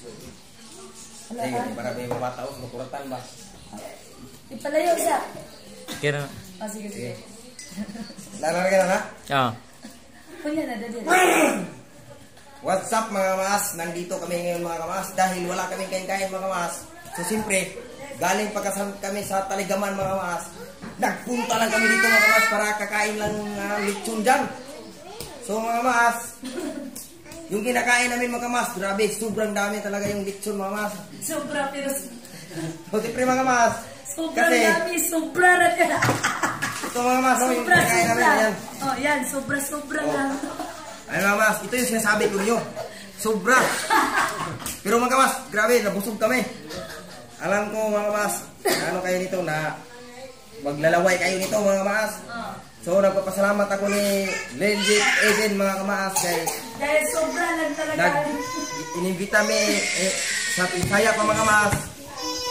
Sige, para may mabataw, makuratan ba? Ipalayo siya. Kira. Sige, sige. Lalala ka na na? Oo. Punya na, dali. What's up mga kamas? Nandito kami ngayon mga kamas dahil wala kaming kain-kain mga kamas. So siyempre, galing kami sa Taligaman mga kamas. Nagpunta lang kami dito mga kamas para kakain lang lechon dyan. So mga kamas, yung kinakain namin mga kamas, grabe, sobrang dami talaga yung lechon mga kamas. Sobra, pero... So siyempre mga kamas, sobrang dami, sobra na ka. Ito mga kamas, yung kinakain namin, ayan. Oh, yan, sobra lang. Ay mga kamas, ito yung sinasabi ko ninyo. Sobra. Pero mga kamas, grabe, nabusog kami. Alam ko mga kamas, ano kayo nito na maglalaway kayo nito mga kamas. So nagpapasalamat ako ni Legit Eden mga kamas. Dahil sobra lang talaga. Inimbita mi sa Bisaya pa mga kamas.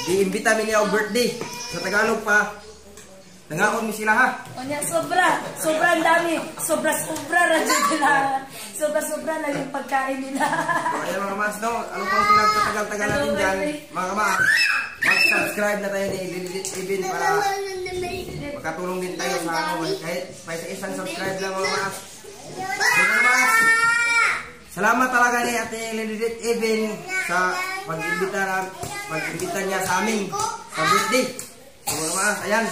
Di-imbita mi niya birthday. Sa Tagalog pa. Nangaon mi sila ha. O niya, sobrang dami. Sobra radyo nila. Sobra lang yung pagkain nila. Ayan mga kamas, no? Ano pang pinagtatagal-tagal natin dyan, mga kamas? Mag-subscribe na tayo ni Legit Eden para makatulong din tayo sa ano. Kahit isang subscribe lang mga kamas. So mga kamas, salamat talaga ni Ate Legit Eden sa pag-imbita niya sa amin sa birthday. So mga kamas, ayan.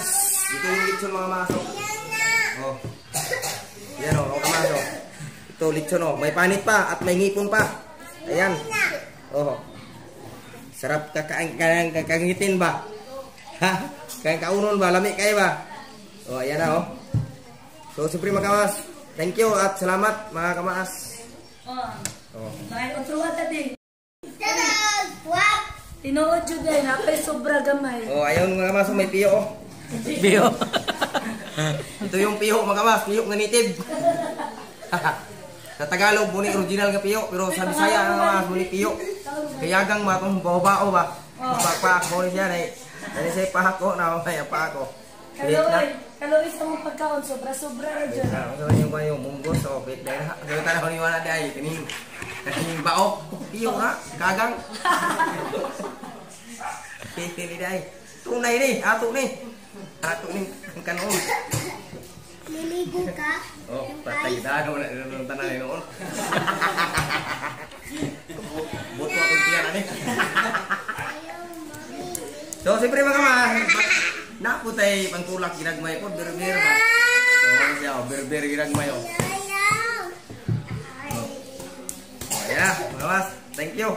Ito yung lechon mga masok. Oh. Ayan o, mga masok. Ito lechon o. May panit pa at may ngipon pa. Ayan. Oh. Sarap kakangitin ba? Ha? Kaunon ba? Lami kayo ba? Oh, ayan na o. So, siyempre mga kamas. Thank you at salamat mga kamas. Oh. May utruwa tadi. Tinuod yun din. Napay sobra gamay. Oh, ayun mga kamas. May piyo o. Piyo. Ito yung piyo mga kamas, piyo nga native. Sa Tagalog muni original nga piyo, pero sa Bisaya mga kamas muni piyo. Kayagang mga kung bao-bao ba. Pakpak mo niya na. Dali say pahako na may pahako. Kaloy sa mong pagkaon sobra ra dyan. Ano yung kayo munggos o bit na. Ano tanaw ni wala dai kining bao piyo ha, kagang. Pili dai. Tunay ni, ato ni. Ato ni ang kanon. Liligo ka? Oh, patay dano na nung tanan noon. Buto akong tiyan ani. So, siyempre mga kamas, naputay pangtulak ginagmay po, berber ba? Oh, siya, berber ginagmay oh. Oh, yeah, mga kamas, thank you.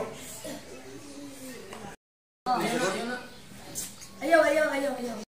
Ayaw.